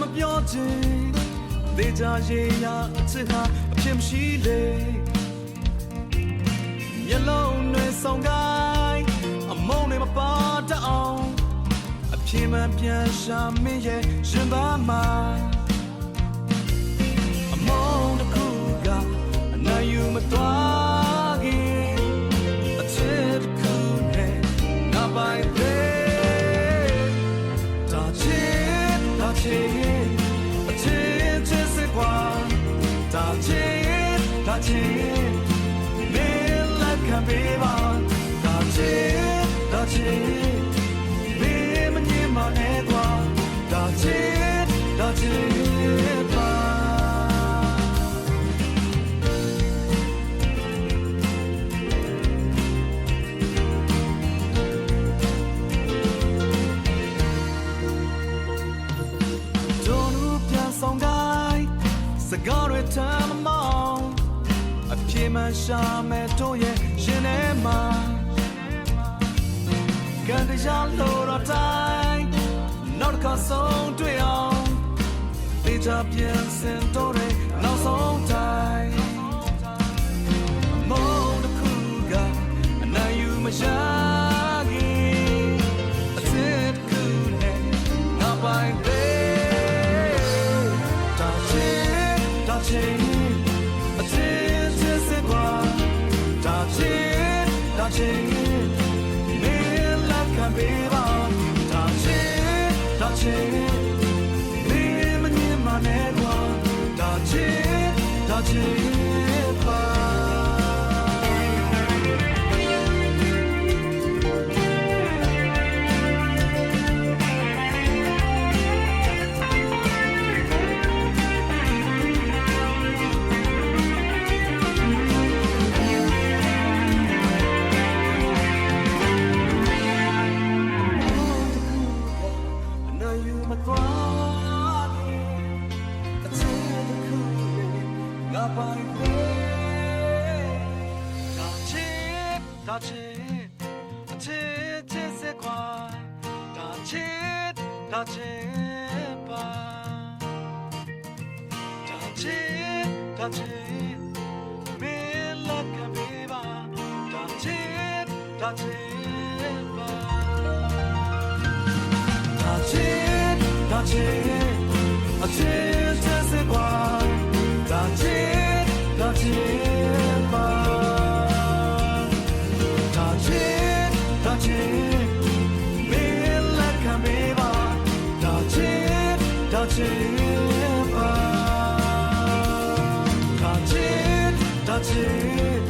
မပြောချင်ဒေကြရေရအချစ်ဟာအဖြစ်မရှိလေမျက်လုံးတွေဆောင်ကိုင်းအမုန်းတွေမပါတတ်အောင်အဖြစ်မှန်ပြန်ရှာမင်းရဲ့ရင်ပါမှာအမုန်းတစ်ခုကအနာယူမသွားခင်အချစ်တစ်ခုနဲ့ငါပိုင်သေးဒါချစ်အချစ်ချစ်စကွာဒါချစ်မင်းလက်ခံပေးပါဒါချစ်မင်းမငြင်းမနဲ့ကွာဒါချစ်ပါစကားတွေထမ်းမမောင်းအပြေမှရှာမဲ့တို့ရဲ့ရှင်ထဲမှာကန်တရားလို့တော့တိုင်းနောက်တစ်ခါဆုံးတွေ့အောင်တေချာပြန်စင်တို့ရဲ့နောက်ဆုံးတိုင်းအမုန်းတစ်ခုကအနိုင်ယူမရှာခင်အစ်စ်တစ်ခုနဲ့ငါပိုင်အချစ်စကွာဒါချစ်မင်းလက်ခံပေးပါဒါချစ်မင်းမငြင်းမနဲ့ကွာဒါချစ်ပါဒါချစ်စကွာဒါချစ်ပါဒါချစ်မင်းလက်ခံပေးပါဒါချစ်ပါဒါချစ်အချစ်စကွာဒါချစ်ပါဒါချစ်မင်းလက်ခံပေးပါဒါချစ်ပါဒါချစ်